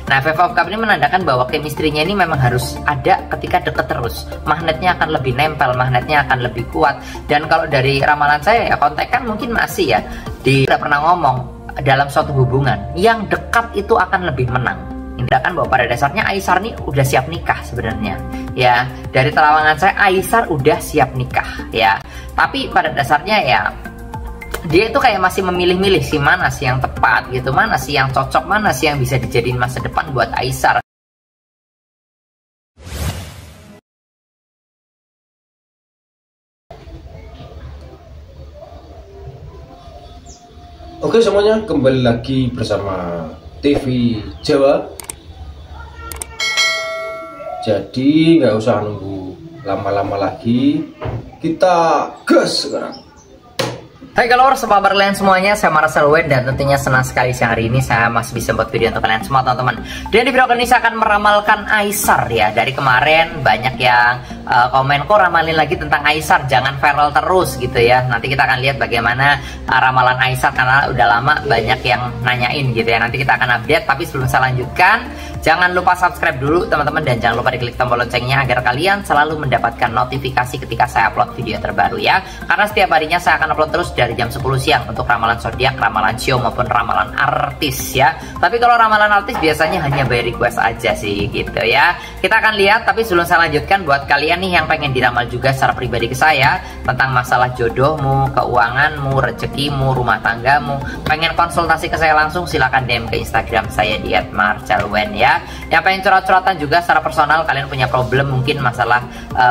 Nah, Five of Cups ini menandakan bahwa chemistry-nya ini memang harus ada ketika deket terus. Magnetnya akan lebih nempel, magnetnya akan lebih kuat. Dan kalau dari ramalan saya ya, kontekan mungkin masih ya. Udah pernah ngomong dalam suatu hubungan, yang dekat itu akan lebih menang. Menandakan bahwa pada dasarnya Aisar nih udah siap nikah sebenarnya. Ya, dari terawangan saya Aisar udah siap nikah ya. Tapi pada dasarnya ya dia itu kayak masih memilih-milih sih, mana sih yang tepat gitu, mana sih yang cocok, mana sih yang bisa dijadiin masa depan buat Aisar. Oke semuanya, kembali lagi bersama TV Jawa. Jadi nggak usah nunggu lama-lama lagi, kita gas sekarang. Hai followers, apa kabar kalian semuanya? Saya Marcel Wen dan tentunya senang sekali siang hari ini saya masih bisa buat video untuk kalian semua teman-teman. Dan di video kali ini saya akan meramalkan Aisar ya. Dari kemarin banyak yang komen kok ramalin lagi tentang Aisar, jangan viral terus gitu ya. Nanti kita akan lihat bagaimana ramalan Aisar karena udah lama banyak yang nanyain gitu ya. Nanti kita akan update, tapi sebelum saya lanjutkan jangan lupa subscribe dulu teman-teman dan jangan lupa diklik tombol loncengnya agar kalian selalu mendapatkan notifikasi ketika saya upload video terbaru ya. Karena setiap harinya saya akan upload terus dari jam 10 siang untuk ramalan zodiak, ramalan show maupun ramalan artis ya. Tapi kalau ramalan artis biasanya hanya by request aja sih gitu ya. Kita akan lihat, tapi sebelum saya lanjutkan buat kalian nih yang pengen diramal juga secara pribadi ke saya tentang masalah jodohmu, keuanganmu, rezekimu, rumah tanggamu, pengen konsultasi ke saya langsung silahkan DM ke Instagram saya di @marcelwen ya. Yang pengen curhat-curhatan juga secara personal, kalian punya problem mungkin masalah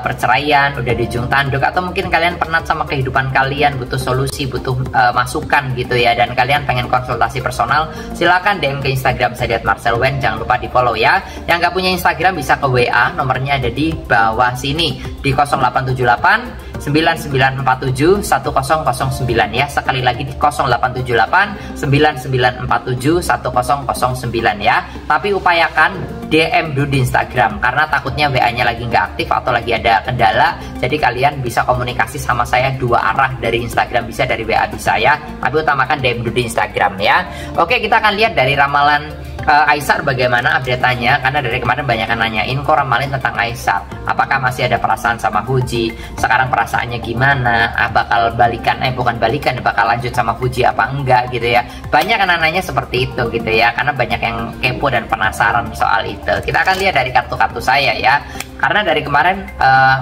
perceraian, udah di ujung tanduk, atau mungkin kalian pernah sama kehidupan kalian, butuh solusi, butuh masukan gitu ya, dan kalian pengen konsultasi personal, silakan DM ke Instagram saya di @marcelwen, jangan lupa di follow ya. Yang nggak punya Instagram bisa ke WA, nomornya ada di bawah sini di 0878 9947 1009 ya. Sekali lagi di 0878 9947 1009 ya. Tapi upayakan DM dulu di Instagram karena takutnya WA-nya lagi nggak aktif atau lagi ada kendala. Jadi kalian bisa komunikasi sama saya dua arah, dari Instagram bisa, dari WA bisa ya. Tapi utamakan DM dulu di Instagram ya. Oke, kita akan lihat dari ramalan Aisar bagaimana update-nya, karena dari kemarin banyak yang nanyain kok ramalin tentang Aisar, apakah masih ada perasaan sama Fuji, sekarang perasaannya gimana, bakal balikan, bukan balikan, bakal lanjut sama Fuji apa enggak gitu ya. Banyak yang nanya seperti itu gitu ya, karena banyak yang kepo dan penasaran soal itu. Kita akan lihat dari kartu-kartu saya ya. Karena dari kemarin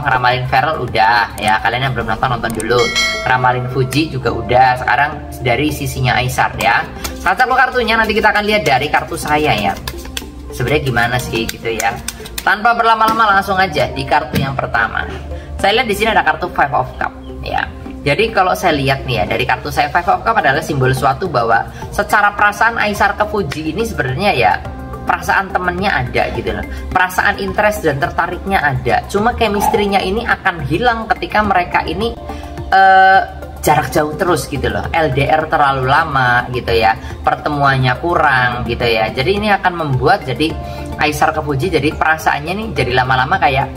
ngeramalin Feral udah ya, kalian yang belum nonton dulu. Ngeramalin Fuji juga udah, sekarang dari sisinya Aisar ya. Salah satu kartunya nanti kita akan lihat dari kartu saya ya. Sebenarnya gimana sih gitu ya. Tanpa berlama-lama langsung aja di kartu yang pertama. Saya lihat di sini ada kartu Five of Cups ya. Jadi kalau saya lihat nih ya, dari kartu saya Five of Cups adalah simbol suatu bahwa secara perasaan Aisar ke Fuji ini sebenarnya ya perasaan temennya ada gitu loh, perasaan interest dan tertariknya ada. Cuma chemistry-nya ini akan hilang ketika mereka ini jarak jauh terus gitu loh, LDR terlalu lama gitu ya, pertemuannya kurang gitu ya. Jadi ini akan membuat jadi Aisar ke Fuji jadi perasaannya nih jadi lama-lama kayak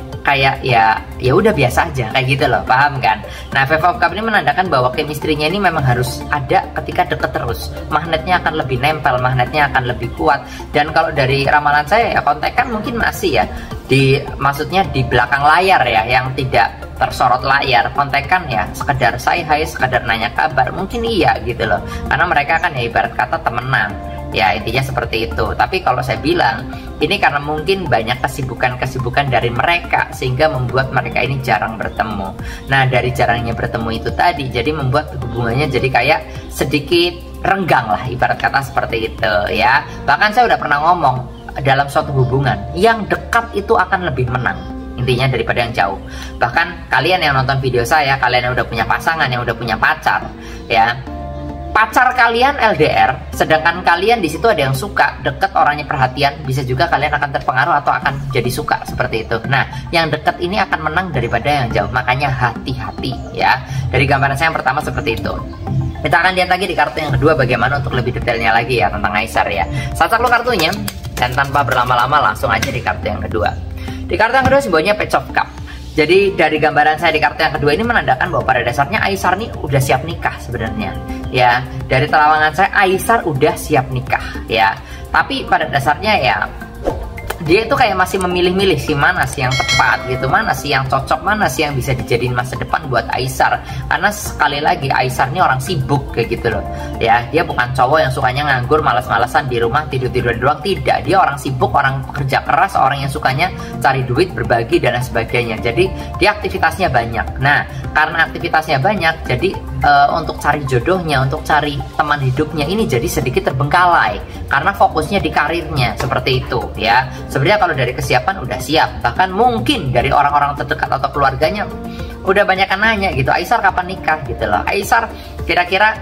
ya udah biasa aja kayak gitu loh, paham kan? Nah, Five of Cups ini menandakan bahwa chemistry-nya ini memang harus ada ketika deket terus. Magnetnya akan lebih nempel, magnetnya akan lebih kuat. Dan kalau dari ramalan saya ya, kontekan mungkin masih ya, maksudnya di belakang layar ya, yang tidak tersorot layar. Kontekan ya sekedar say hi, sekedar nanya kabar, mungkin iya gitu loh, karena mereka kan ya ibarat kata temenan ya, intinya seperti itu. Tapi kalau saya bilang ini karena mungkin banyak kesibukan dari mereka sehingga membuat mereka ini jarang bertemu. Nah, dari jarangnya bertemu itu tadi jadi membuat hubungannya jadi kayak sedikit renggang lah, ibarat kata seperti itu ya. Bahkan saya udah pernah ngomong, dalam suatu hubungan yang dekat itu akan lebih menang intinya daripada yang jauh. Bahkan kalian yang nonton video saya, kalian yang udah punya pasangan, yang udah punya pacar ya, pacar kalian LDR, sedangkan kalian di situ ada yang suka, deket, orangnya perhatian, bisa juga kalian akan terpengaruh atau akan jadi suka seperti itu. Nah, yang dekat ini akan menang daripada yang jauh, makanya hati-hati ya. Dari gambaran saya yang pertama seperti itu. Kita akan lihat lagi di kartu yang kedua bagaimana untuk lebih detailnya lagi ya tentang Aisar ya. Saat lo kartunya, dan tanpa berlama-lama langsung aja di kartu yang kedua. Di kartu yang kedua simbolnya Page of Cups. Jadi dari gambaran saya di kartu yang kedua ini menandakan bahwa pada dasarnya Aisar nih udah siap nikah sebenarnya ya. Dari terawangan saya Aisar udah siap nikah ya. Tapi pada dasarnya ya dia itu kayak masih memilih-milih sih mana sih yang tepat gitu, mana sih yang cocok, mana sih yang bisa dijadiin masa depan buat Aisar. Karena sekali lagi Aisar ini orang sibuk kayak gitu loh ya, dia bukan cowok yang sukanya nganggur malas-malasan di rumah tidur-tiduran doang, tidak. Dia orang sibuk, orang kerja keras, orang yang sukanya cari duit, berbagi dan lain sebagainya. Jadi dia aktivitasnya banyak. Nah karena aktivitasnya banyak, jadi untuk cari jodohnya, untuk cari teman hidupnya ini jadi sedikit terbengkalai karena fokusnya di karirnya seperti itu ya. Sebenarnya kalau dari kesiapan udah siap, bahkan mungkin dari orang-orang terdekat atau keluarganya udah banyak yang nanya gitu, Aisar kapan nikah gitu loh, Aisar kira-kira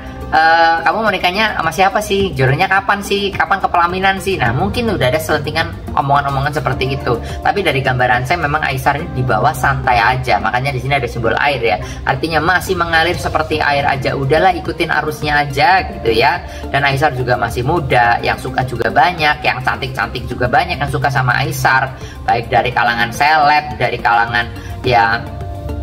kamu mau nikahnya sama siapa sih, jodohnya kapan sih, kapan kepelaminan sih. Nah mungkin udah ada selentingan omongan-omongan seperti itu. Tapi dari gambaran saya memang Aisar ini di bawah santai aja, makanya di sini ada simbol air ya, artinya masih mengalir seperti air aja, udahlah ikutin arusnya aja gitu ya. Dan Aisar juga masih muda, yang suka juga banyak, yang cantik-cantik juga banyak yang suka sama Aisar, baik dari kalangan seleb, dari kalangan ya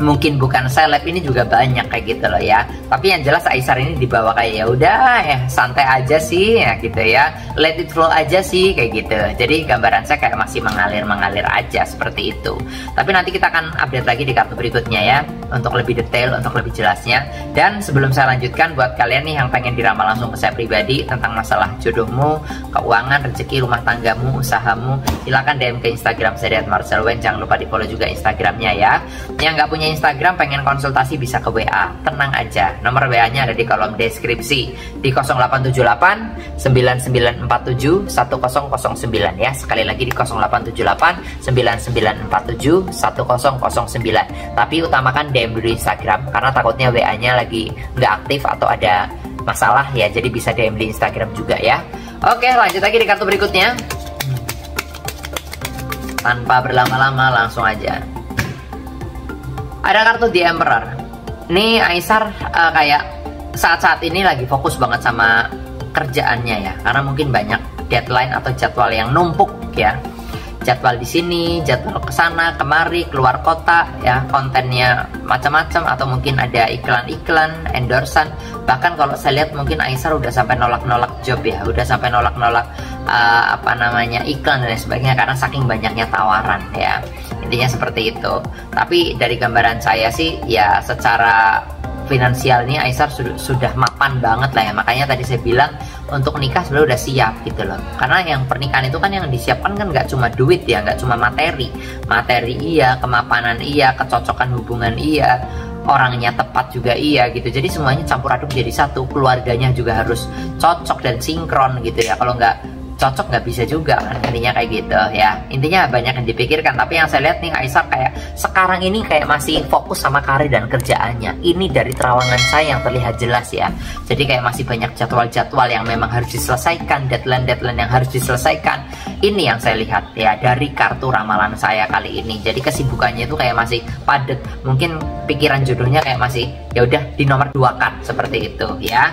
mungkin bukan seleb ini juga banyak kayak gitu loh ya. Tapi yang jelas Aisar ini dibawa kayak ya udah ya santai aja sih ya gitu ya, let it flow aja sih kayak gitu. Jadi gambaran saya kayak masih mengalir aja seperti itu. Tapi nanti kita akan update lagi di kartu berikutnya ya, untuk lebih detail, untuk lebih jelasnya. Dan sebelum saya lanjutkan, buat kalian nih yang pengen diramal langsung ke saya pribadi tentang masalah jodohmu, keuangan, rezeki, rumah tanggamu, usahamu, silahkan DM ke Instagram saya @marcelwen. Jangan lupa di follow juga Instagramnya ya. Yang nggak punya Instagram pengen konsultasi bisa ke WA, tenang aja, nomor WA nya ada di kolom deskripsi di 0878 9947 1009 ya. Sekali lagi di 0878 9947 1009. Tapi utamakan DM dulu Instagram karena takutnya WA nya lagi nggak aktif atau ada masalah ya, jadi bisa DM di Instagram juga ya. Oke, lanjut lagi di kartu berikutnya. Tanpa berlama-lama langsung aja, ada kartu The Emperor. Ini Aisar kayak saat-saat ini lagi fokus banget sama kerjaannya ya, karena mungkin banyak deadline atau jadwal yang numpuk ya. Jadwal di sini, jadwal ke sana, kemari, keluar kota ya, kontennya macam-macam, atau mungkin ada iklan-iklan, endorsan. Bahkan kalau saya lihat mungkin Aisar udah sampai nolak-nolak job ya, udah sampai nolak-nolak iklan dan sebagainya karena saking banyaknya tawaran ya. Intinya seperti itu. Tapi dari gambaran saya sih ya, secara finansial ini Aisar sudah mapan banget lah ya. Makanya tadi saya bilang untuk nikah sebenarnya udah siap gitu loh. Karena yang pernikahan itu kan yang disiapkan kan nggak cuma duit ya, nggak cuma materi iya, kemapanan iya, kecocokan hubungan iya, orangnya tepat juga iya gitu. Jadi semuanya campur aduk jadi satu. Keluarganya juga harus cocok dan sinkron gitu ya. Kalau nggak cocok nggak bisa juga kan, intinya kayak gitu ya. Intinya banyak yang dipikirkan. Tapi yang saya lihat nih Aisar kayak sekarang ini kayak masih fokus sama karir dan kerjaannya. Ini dari terawangan saya yang terlihat jelas ya. Jadi kayak masih banyak jadwal-jadwal yang memang harus diselesaikan, deadline-deadline yang harus diselesaikan. Ini yang saya lihat ya dari kartu ramalan saya kali ini. Jadi kesibukannya itu kayak masih padat. Mungkin pikiran jodohnya kayak masih ya udah di nomor 2 kan seperti itu ya.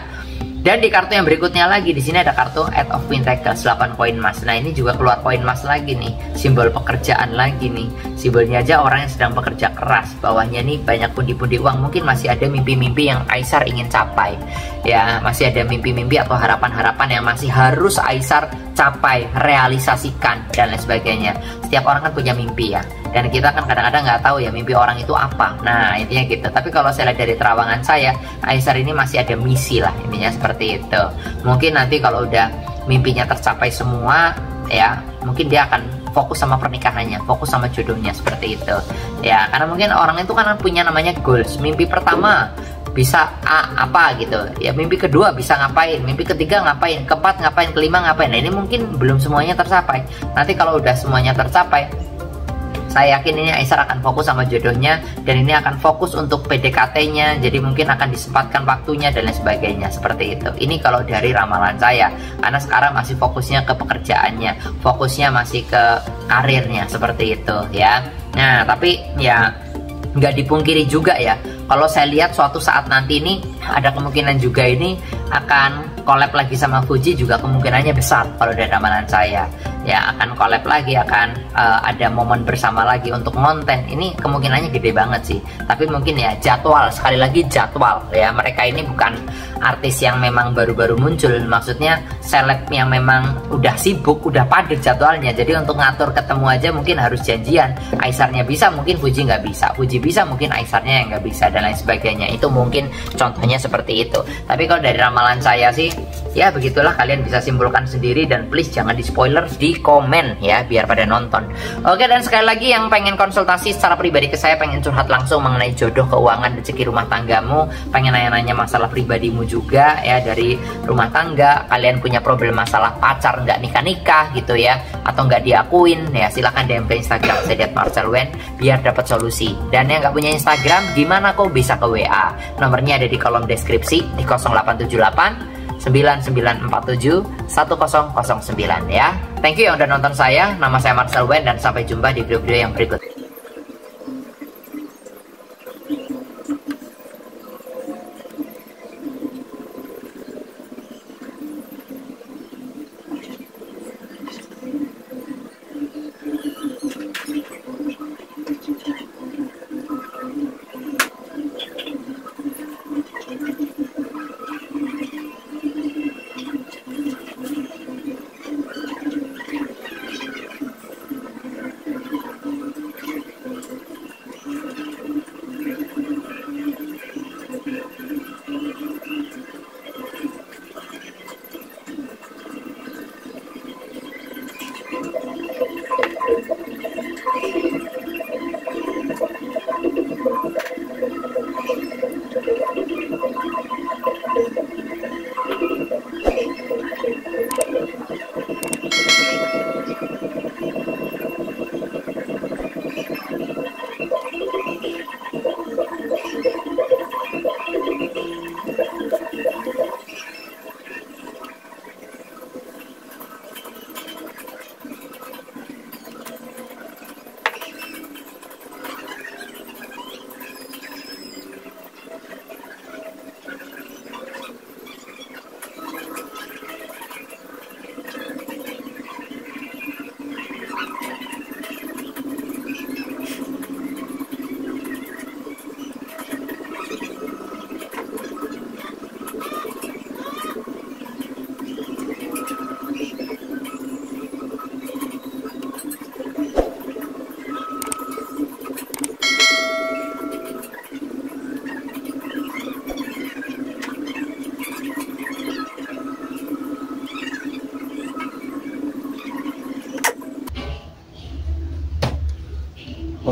Dan di kartu yang berikutnya lagi, di sini ada kartu Eight of Pentacles, 8 koin emas. Nah ini juga keluar koin emas lagi nih, simbol pekerjaan lagi nih. Simbolnya aja orang yang sedang bekerja keras. Bawahnya nih banyak pundi-pundi uang. Mungkin masih ada mimpi-mimpi yang Aisar ingin capai. Ya masih ada mimpi-mimpi atau harapan-harapan yang masih harus Aisar capai, realisasikan dan lain sebagainya. Setiap orang kan punya mimpi ya. Dan kita kan kadang-kadang nggak tahu ya mimpi orang itu apa. Nah intinya gitu. Tapi kalau saya lihat dari terawangan saya, Aisar ini masih ada misi lah, intinya seperti itu. Mungkin nanti kalau udah mimpinya tercapai semua ya, mungkin dia akan fokus sama pernikahannya, fokus sama jodohnya seperti itu ya. Karena mungkin orang itu kan punya namanya goals. Mimpi pertama bisa apa gitu ya, mimpi kedua bisa ngapain, mimpi ketiga ngapain, keempat ngapain, kelima ngapain. Nah ini mungkin belum semuanya tercapai. Nanti kalau udah semuanya tercapai, saya yakin ini Aisar akan fokus sama jodohnya, dan ini akan fokus untuk PDKT-nya. Jadi mungkin akan disempatkan waktunya dan lain sebagainya seperti itu. Ini kalau dari ramalan saya, karena sekarang masih fokusnya ke pekerjaannya, fokusnya masih ke karirnya seperti itu ya. Nah tapi ya nggak dipungkiri juga ya, kalau saya lihat suatu saat nanti ini ada kemungkinan juga ini akan collab lagi sama Fuji juga kemungkinannya besar kalau dari ramalan saya. Ya akan collab lagi, akan ada momen bersama lagi untuk konten. Ini kemungkinannya gede banget sih. Tapi mungkin ya jadwal, sekali lagi jadwal ya. Mereka ini bukan artis yang memang baru-baru muncul, maksudnya seleb yang memang udah sibuk, udah padat jadwalnya. Jadi untuk ngatur ketemu aja mungkin harus janjian. Aisarnya bisa, mungkin Fuji nggak bisa. Fuji bisa, mungkin Aisarnya yang nggak bisa, dan lain sebagainya. Itu mungkin contohnya seperti itu. Tapi kalau dari ramalan saya sih, ya begitulah, kalian bisa simpulkan sendiri, dan please jangan di spoiler di komen ya, biar pada nonton. Oke, dan sekali lagi yang pengen konsultasi secara pribadi ke saya, pengen curhat langsung mengenai jodoh, keuangan, rezeki rumah tanggamu, pengen nanya-nanya masalah pribadimu juga ya, dari rumah tangga, kalian punya problem masalah pacar nggak nikah-nikah gitu ya, atau nggak diakuin ya, silahkan DM ke Instagram saya @marcelwen biar dapat solusi. Dan yang nggak punya Instagram, gimana kok bisa ke WA, nomornya ada di kolom deskripsi di 0878 9947 1009 ya. Thank you yang udah nonton saya. Nama saya Marcel Wen, dan sampai jumpa di video-video yang berikut.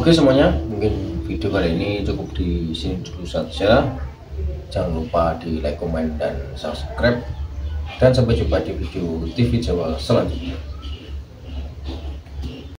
Oke semuanya, mungkin video kali ini cukup di sini dulu saja. Jangan lupa di like, komen, dan subscribe. Dan sampai jumpa di video TV Jawa selanjutnya.